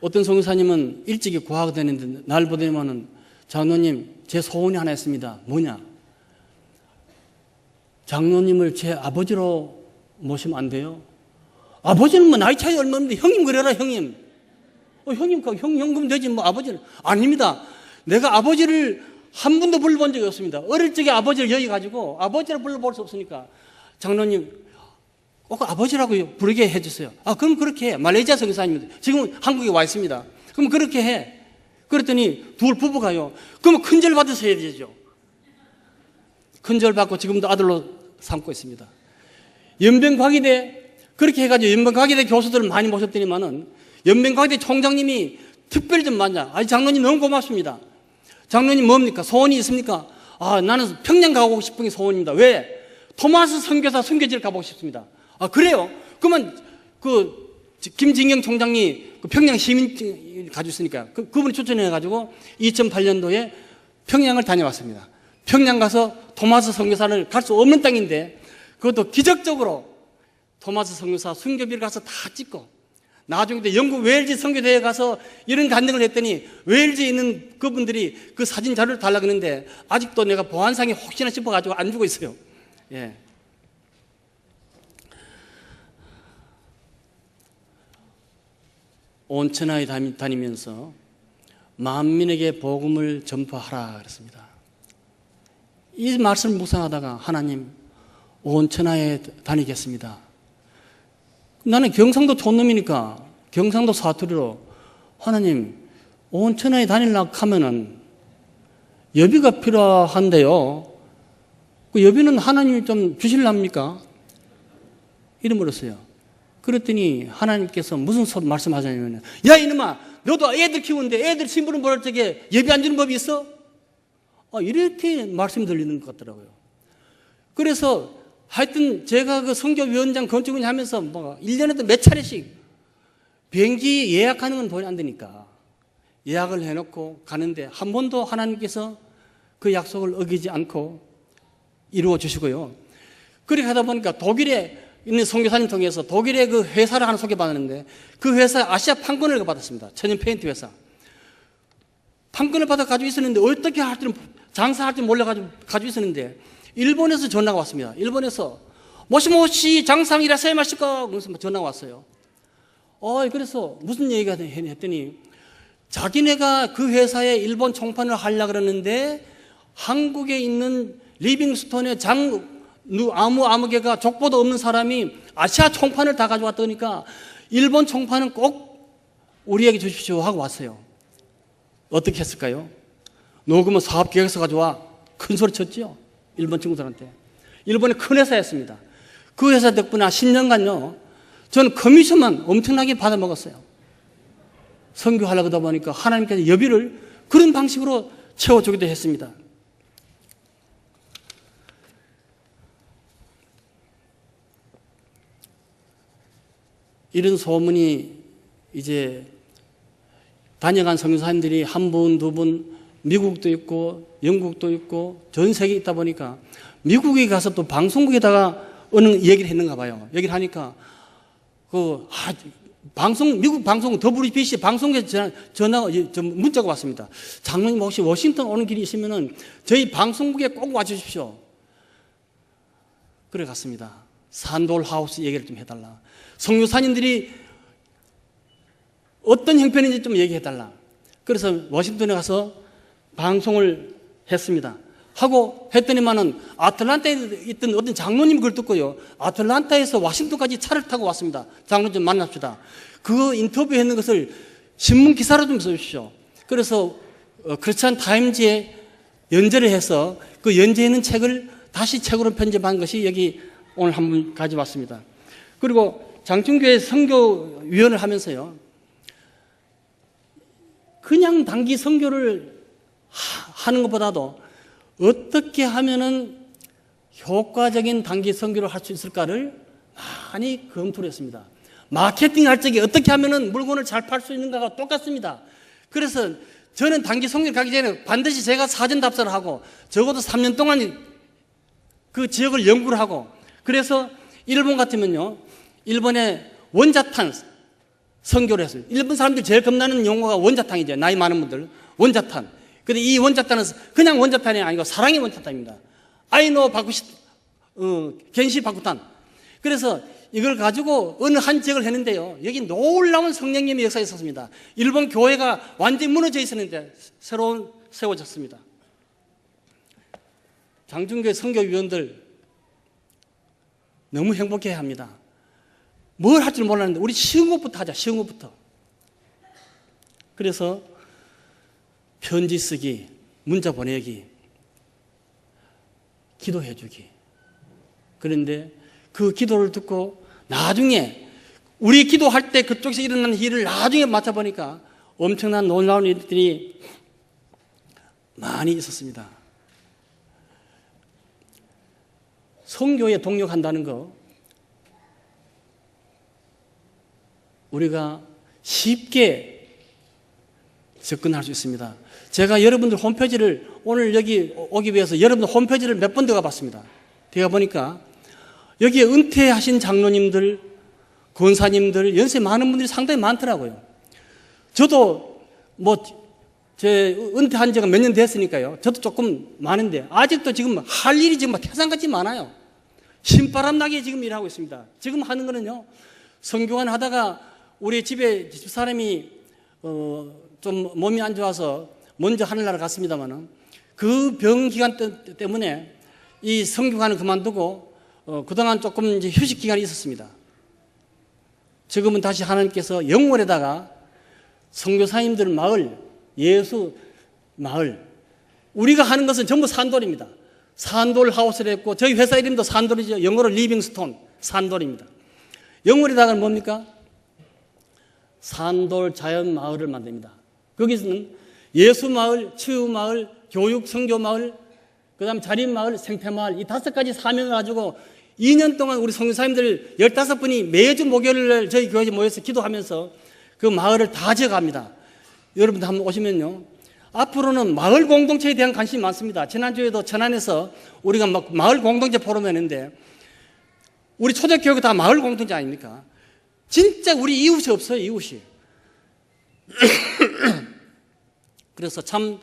어떤 선교사님은 일찍이 고아가 되는데 날 보더니만은 장로님 제 소원이 하나 있습니다. 뭐냐? 장로님을 제 아버지로 모시면 안 돼요? 아버지는 뭐 나이 차이 얼마 없는데 형님 그래라 형님. 형님 현금 되지 뭐 아버지는 아닙니다. 내가 아버지를 한 번도 불러본 적이 없습니다. 어릴 적에 아버지를 여기 가지고 아버지라 불러볼 수 없으니까 장로님 꼭 아버지라고 부르게 해주세요. 그럼 그렇게 해. 말레이시아 선교사님입니다. 지금 한국에 와 있습니다. 그럼 그렇게 해. 그랬더니 둘 부부가요. 그러면 큰절 받아서 해야 되죠. 큰절 받고 지금도 아들로 삼고 있습니다. 연변과기대 그렇게 해가지고 연변과기대 교수들을 많이 모셨더니만은 연변과기대 총장님이 특별히 좀 만나. 장로님 너무 고맙습니다. 장로님 뭡니까? 소원이 있습니까? 나는 평양 가고 싶은 게 소원입니다. 왜? 토마스 선교사 선교지를 가보고 싶습니다. 그래요? 그러면 김진경 총장이 평양 시민 가지고 있으니까 그분이 추천해가지고 2008년도에 평양을 다녀왔습니다. 평양 가서 토마스 선교사를 갈 수 없는 땅인데 그것도 기적적으로 토마스 선교사 선교비를 가서 다 찍고 나중에 영국 웨일즈 선교대회에 가서 이런 간증을 했더니 웨일즈에 있는 그분들이 그 사진 자료를 달라고 했는데 아직도 내가 보안상에 혹시나 싶어가지고 안 주고 있어요. 예. 온 천하에 다니면서 만민에게 복음을 전파하라 그랬습니다. 이 말씀을 묵상하다가 하나님 온 천하에 다니겠습니다. 나는 경상도 촌놈이니까 경상도 사투리로 하나님 온 천하에 다니려고 하면은 여비가 필요한데요. 그 여비는 하나님이 좀 주실랍니까? 이름 물었어요. 그랬더니 하나님께서 무슨 말씀하셨냐면 야 이놈아 너도 애들 키우는데 애들 심부름 보낼 적에 예비 안 주는 법이 있어? 이렇게 말씀이 들리는 것 같더라고요. 그래서 하여튼 제가 그 선교위원장 건축을 하면서 1년에도 몇 차례씩 비행기 예약하는 건 돈이 안 되니까 예약을 해놓고 가는데 한 번도 하나님께서 그 약속을 어기지 않고 이루어 주시고요. 그렇게 하다 보니까 독일에 있는 선교사님 통해서 독일의 그 회사를 하나 소개받았는데 그 회사 아시아 판권을 받았습니다. 천연 페인트 회사. 판권을 받아 가지고 있었는데 어떻게 할 줄은 장사할 줄 몰라가지고 가지고 있었는데 일본에서 전화가 왔습니다. 일본에서 모시모시 장상 일하세요 마실까? 그래서 전화가 왔어요. 그래서 무슨 얘기가 했더니 자기네가 그 회사에 일본 총판을 하려고 그러는데 한국에 있는 리빙스톤의 아무개가 족보도 없는 사람이 아시아 총판을 다 가져왔다니까 일본 총판은 꼭 우리에게 주십시오 하고 왔어요. 어떻게 했을까요? 녹으면 사업계획서 가져와 큰 소리 쳤죠. 일본 친구들한테. 일본의 큰 회사였습니다. 그 회사 덕분에 10년간요 저는 커미션만 엄청나게 받아먹었어요. 선교하려고 하다 보니까 하나님께서 여비를 그런 방식으로 채워주기도 했습니다. 이런 소문이 이제 다녀간 선교사님들이 한 분, 두 분, 미국도 있고 영국도 있고 전 세계에 있다 보니까 미국에 가서 또 방송국에다가 어느 얘기를 했는가 봐요. 얘기를 하니까 미국 방송 WBC 방송국에 문자가 왔습니다. 장로님 혹시 워싱턴 오는 길이 있으면은 저희 방송국에 꼭 와주십시오. 그래 갔습니다. 산돌 하우스 얘기를 좀 해달라. 선교사님들이 어떤 형편인지 좀 얘기해달라. 그래서 워싱턴에 가서 방송을 했습니다. 하고 했더니만은 아틀란타에 있던 어떤 장로님 그걸 듣고요, 아틀란타에서 워싱턴까지 차를 타고 왔습니다. 장로 좀 만납시다. 그 인터뷰했는 것을 신문 기사로 좀 써주십시오. 그래서 크리스찬 타임즈에 연재를 해서 그 연재했는 책을 다시 책으로 편집한 것이 여기 오늘 한번 가져왔습니다. 그리고 장충교회 선교위원을 하면서요, 그냥 단기 선교를 하는 것보다도 어떻게 하면은 효과적인 단기 선교를 할 수 있을까를 많이 검토를 했습니다. 마케팅 할 적에 어떻게 하면은 물건을 잘 팔 수 있는가가 똑같습니다. 그래서 저는 단기 선교를 가기 전에 반드시 제가 사전 답사를 하고 적어도 3년 동안 그 지역을 연구를 하고, 그래서 일본 같으면요, 일본의 원자탄 선교를 했어요. 일본 사람들이 제일 겁나는 용어가 원자탄이죠. 나이 많은 분들. 원자탄. 근데 이 원자탄은 그냥 원자탄이 아니고 사랑의 원자탄입니다. 아이노 바쿠시, 겐시 바쿠탄. 그래서 이걸 가지고 어느 한 지역을 했는데요, 여기 놀라운 성령님의 역사가 있었습니다. 일본 교회가 완전히 무너져 있었는데 새로 세워졌습니다. 장충교회 선교위원들 너무 행복해야 합니다. 뭘 할 줄 몰랐는데 우리 쉬운 것부터 하자. 쉬운 것부터. 그래서 편지 쓰기, 문자 보내기, 기도해 주기. 그런데 그 기도를 듣고 나중에 우리 기도할 때 그쪽에서 일어나는 일을 나중에 맡아보니까 엄청난 놀라운 일들이 많이 있었습니다. 선교에 동력한다는 거 우리가 쉽게 접근할 수 있습니다. 제가 여러분들 홈페이지를 오늘 여기 오기 위해서 여러분들 홈페이지를 몇 번 들어가 봤습니다. 들어가 보니까 여기에 은퇴하신 장로님들, 권사님들, 연세 많은 분들이 상당히 많더라고요. 저도 제 은퇴한 지가 몇 년 됐으니까요, 저도 조금 많은데 아직도 지금 할 일이 지금 태산같이 많아요. 신바람 나게 지금 일하고 있습니다. 지금 하는 거는요, 선교관 하다가 우리 집사람이 좀 몸이 안 좋아서 먼저 하늘나라 갔습니다만은 그 병 기간 때문에 이 선교관을 그만두고 그동안 조금 이제 휴식 기간이 있었습니다. 지금은 다시 하나님께서 영월에다가 선교사님들 마을, 예수 마을, 우리가 하는 것은 전부 산돌입니다. 산돌 하우스를 했고 저희 회사 이름도 산돌이죠. 영어로 리빙스톤, 산돌입니다. 영월에다가는 뭡니까? 산돌 자연 마을을 만듭니다. 거기서는 예수 마을, 치유 마을, 교육 선교 마을, 그 다음 자립 마을, 생태 마을, 이 5가지 사명을 가지고 2년 동안 우리 선교사님들 15분이 매주 목요일날 저희 교회에 모여서 기도하면서 그 마을을 다 지어갑니다. 여러분들 한번 오시면요, 앞으로는 마을 공동체에 대한 관심이 많습니다. 지난주에도 천안에서 우리가 막 마을 공동체 포럼을 했는데 우리 초대교회가 다 마을 공동체 아닙니까? 진짜 우리 이웃이 없어요, 이웃이. 그래서 참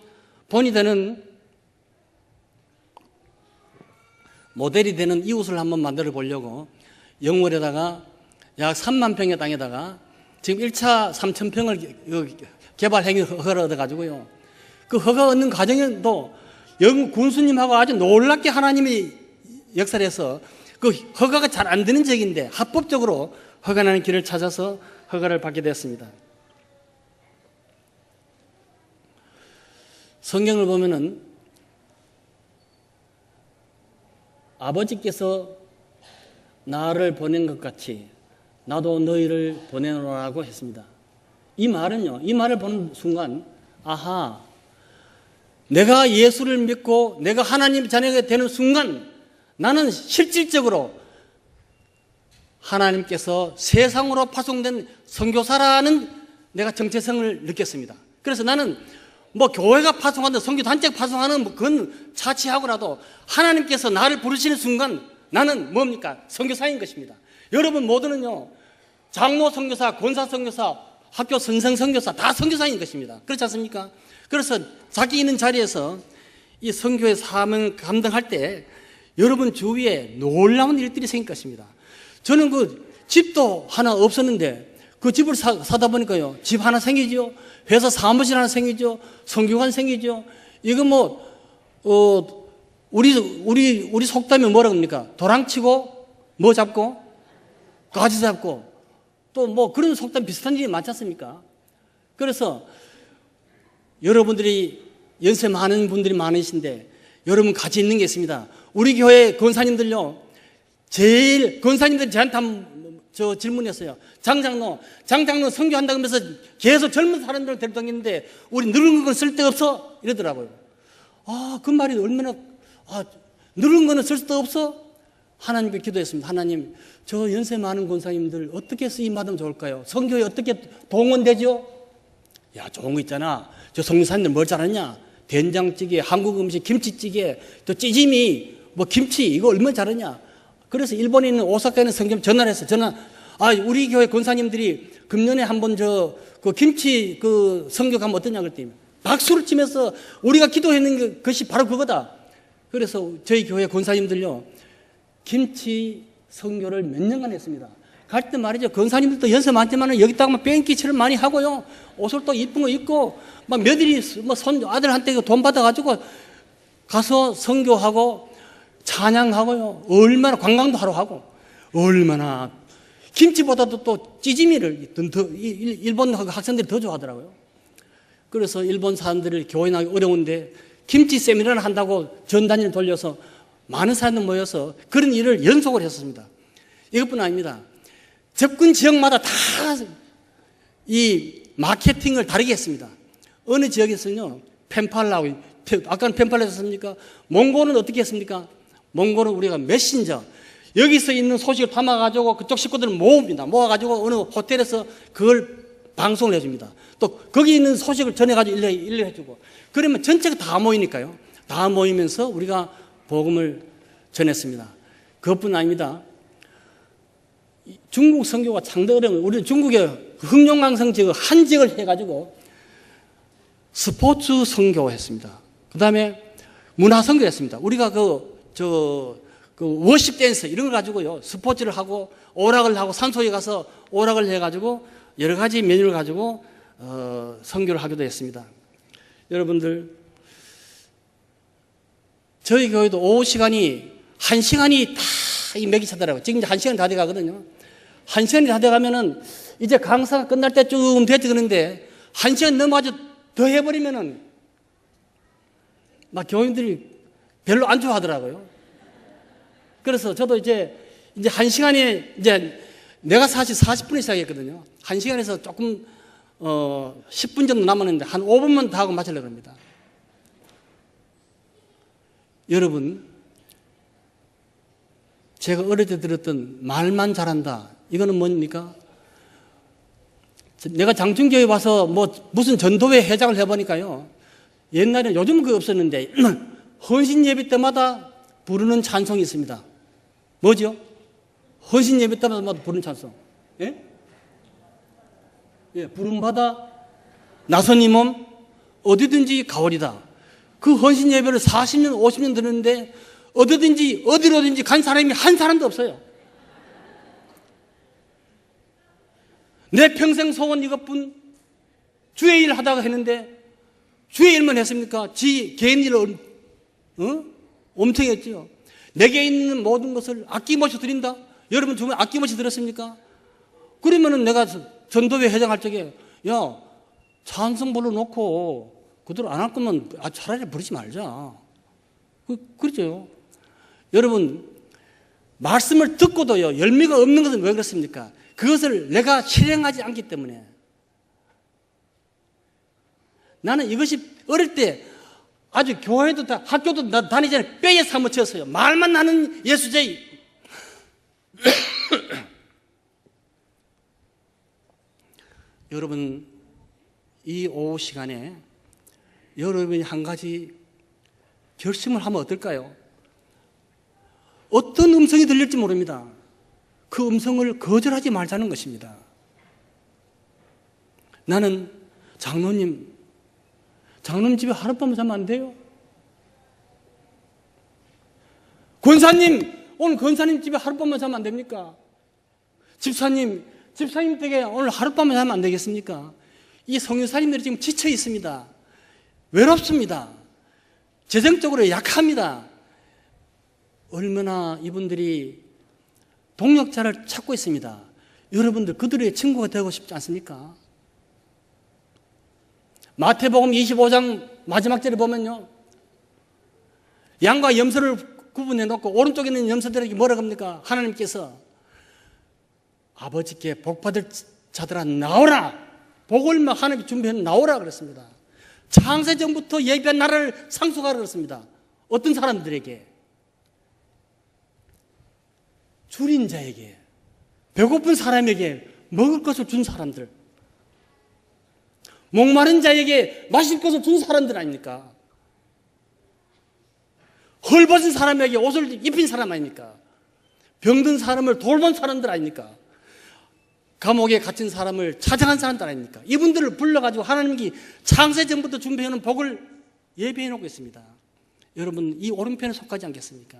본이 되는 모델이 되는 이웃을 한번 만들어 보려고 영월에다가 약 3만 평의 땅에다가 지금 1차 3,000평을 개발 행위 허가를 얻어가지고요, 그 허가 얻는 과정에도 영국 군수님하고 아주 놀랍게 하나님이 역사를 해서 그 허가가 잘 안 되는 지역인데 합법적으로 허가나는 길을 찾아서 허가를 받게 됐습니다. 성경을 보면은 아버지께서 나를 보낸 것 같이 나도 너희를 보내노라고 했습니다. 이 말은요, 이 말을 보는 순간 아하, 내가 예수를 믿고 내가 하나님 자녀가 되는 순간 나는 실질적으로 하나님께서 세상으로 파송된 선교사라는 내가 정체성을 느꼈습니다. 그래서 나는 교회가 파송하든 선교단체가 파송하는 그건 차치하고라도 하나님께서 나를 부르시는 순간 나는 뭡니까? 선교사인 것입니다. 여러분 모두는요, 장로 선교사, 권사 선교사, 학교 선생 선교사 다 선교사인 것입니다. 그렇지 않습니까? 그래서 자기 있는 자리에서 이 선교의 사명을 감당할 때 여러분 주위에 놀라운 일들이 생길 것입니다. 저는 그 집도 하나 없었는데 그 집을 사다 보니까요, 집 하나 생기죠. 회사 사무실 하나 생기죠. 성교관 생기죠. 이거 뭐, 우리 속담에 뭐라 그럽니까? 도랑치고, 뭐 잡고, 가지 잡고, 또 뭐 그런 속담 비슷한 일이 많지 않습니까? 그래서 여러분들이 연세 많은 분들이 많으신데 여러분 같이 있는 게 있습니다. 우리 교회 권사님들요, 권사님들이 저한테 한번 질문했어요. 장장로 선교한다 그러면서 계속 젊은 사람들을 데리고 다니는데 우리 늙은 건 쓸데없어? 이러더라고요. 그 말이 얼마나, 늙은 거는 쓸데없어? 하나님께 기도했습니다. 하나님, 저 연세 많은 권사님들 어떻게 쓰임받으면 좋을까요? 선교에 어떻게 동원되죠? 야, 좋은 거 있잖아. 저 선교사님들 뭘 잘하냐? 된장찌개, 한국 음식, 김치찌개, 또 찌짐이, 뭐 김치, 이거 얼마나 잘하냐? 그래서 일본에 있는 오사카에 있는 성경 전화를 했어요. 우리 교회 권사님들이 금년에 한번 그 김치 선교 가면 어떠냐 그랬더니 박수를 치면서 우리가 기도했는 것이 바로 그거다. 그래서 저희 교회 권사님들요, 김치 선교를 몇 년간 했습니다. 갈 때 말이죠. 권사님들도 연세 많지만 여기다가 뺑기치를 많이 하고요. 옷을 또 이쁜 거 입고 막 며느리 아들한테 돈 받아가지고 가서 선교하고 찬양하고요. 얼마나 관광도 하러 하고 얼마나 김치보다도 또 찌짐이를 일본 학생들이 더 좋아하더라고요. 그래서 일본 사람들을 교회 나기 어려운데 김치 세미나를 한다고 전단지를 돌려서 많은 사람들 모여서 그런 일을 연속을 했습니다. 이것뿐 아닙니다. 접근 지역마다 다 이 마케팅을 다르게 했습니다. 어느 지역에서는요, 펜팔라고, 아까는 펜팔라 했습니까? 몽골은 어떻게 했습니까? 몽골은 우리가 메신저, 여기서 있는 소식을 담아가지고 그쪽 식구들을 모읍니다. 모아가지고 어느 호텔에서 그걸 방송을 해줍니다. 또 거기 있는 소식을 전해가지고 일러 해주고. 그러면 전체가 다 모이니까요. 다 모이면서 우리가 복음을 전했습니다. 그것뿐 아닙니다. 중국 선교가 상당히 어려운, 우리 중국의 흑룡강성 지역 한 지역을 해가지고 스포츠 선교 했습니다. 그 다음에 문화 선교 했습니다. 우리가 워십 댄스 이런 걸 가지고요, 스포츠를 하고 오락을 하고 산소에 가서 오락을 해가지고 여러 가지 메뉴를 가지고 선교를 하기도 했습니다. 여러분들, 저희 교회도 오후 시간이 1시간이 다 맥이 차더라고요. 지금 이제 1시간이 다 돼 가거든요. 1시간이 다 돼 가면은 이제 강사가 끝날 때쯤 됐지 그러는데 1시간 넘어가지고 더 해버리면은 막 교인들이 별로 안 좋아하더라고요. 그래서 저도 이제 1시간에 이제 내가 사실 40분에 시작했거든요. 1시간에서 조금 10분 정도 남았는데 한 5분만 더 하고 마치려고 합니다. 여러분, 제가 어릴 때 들었던 말만 잘한다, 이거는 뭡니까? 내가 장충교회 와서 무슨 전도회 회장을 해보니까요, 옛날에는 요즘은 그게 없었는데 헌신 예배 때마다 부르는 찬송이 있습니다. 뭐죠? 헌신 예배 때마다 부르는 찬송. 예? 예, 부름받아 나선 이 몸 어디든지 가오리다. 그 헌신 예배를 40년, 50년 들었는데 어디로든지 간 사람이 한 사람도 없어요. 내 평생 소원 이것뿐. 주의 일 하다가 했는데 주의 일만 했습니까? 지 개인 일을 엄청 했지요. 내게 있는 모든 것을 아낌없이 드린다. 여러분 정말 아낌없이 들었습니까? 그러면은 내가 전도회 회장할 적에 야, 찬송 불러놓고 그대로 안 할 거면 차라리 부르지 말자. 그렇죠. 여러분, 말씀을 듣고도요, 열매가 없는 것은 왜 그렇습니까? 그것을 내가 실행하지 않기 때문에. 나는 이것이 어릴 때 아주 교회도 학교도 다니기 전에 뼈에 사무쳤어요. 말만 하는 예수제의. 여러분, 이 오후 시간에 여러분이 한 가지 결심을 하면 어떨까요? 어떤 음성이 들릴지 모릅니다. 그 음성을 거절하지 말자는 것입니다. 나는 장로님 집에 하룻밤 자면 안 돼요? 권사님, 오늘 권사님 집에 하룻밤만 자면 안 됩니까? 집사님 댁에 오늘 하룻밤만 자면 안 되겠습니까? 이 선교사님들이 지금 지쳐 있습니다. 외롭습니다. 재정적으로 약합니다. 얼마나 이분들이 동력자를 찾고 있습니다. 여러분들 그들의 친구가 되고 싶지 않습니까? 마태복음 25장 마지막 절에 보면요, 양과 염소를 구분해 놓고 오른쪽에 있는 염소들에게 뭐라고 합니까? 하나님께서 아버지께 복받을 자들아 나오라, 복을 하나님께 준비해 나오라 그랬습니다. 창세전부터 예비한 나라를 상속하라 그랬습니다. 어떤 사람들에게? 줄인 자에게, 배고픈 사람에게 먹을 것을 준 사람들, 목마른 자에게 마실 것을 준 사람들 아닙니까? 헐벗은 사람에게 옷을 입힌 사람 아닙니까? 병든 사람을 돌본 사람들 아닙니까? 감옥에 갇힌 사람을 찾아간 사람들 아닙니까? 이분들을 불러가지고 하나님이 창세전부터 준비해놓은 복을 예비해 놓고 있습니다. 여러분, 이 오른편에 속하지 않겠습니까?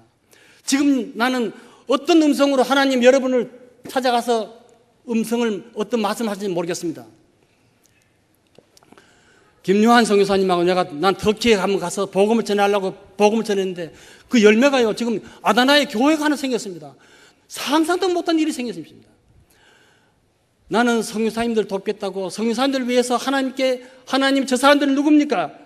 지금 나는 어떤 음성으로 하나님 여러분을 찾아가서 음성을 어떤 말씀을 하실지 모르겠습니다. 김요한 선교사님하고 난 터키에 한번 가서 복음을 전하려고 복음을 전했는데 그 열매가요, 지금 아다나에 교회가 하나 생겼습니다. 상상도 못한 일이 생겼습니다. 나는 선교사님들 돕겠다고, 선교사님들을 위해서 하나님 저 사람들은 누굽니까?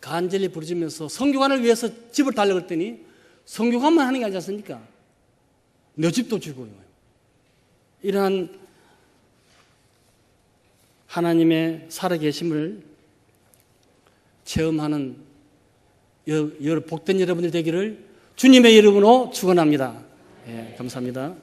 간절히 부르짖으면서 선교관을 위해서 집을 달라고 했더니 선교관만 하는 게 아니지 않습니까? 내 집도 주고요. 이러한 하나님의 살아계심을 체험하는 복된 여러분들 되기를 주님의 이름으로 축원합니다. 예, 감사합니다.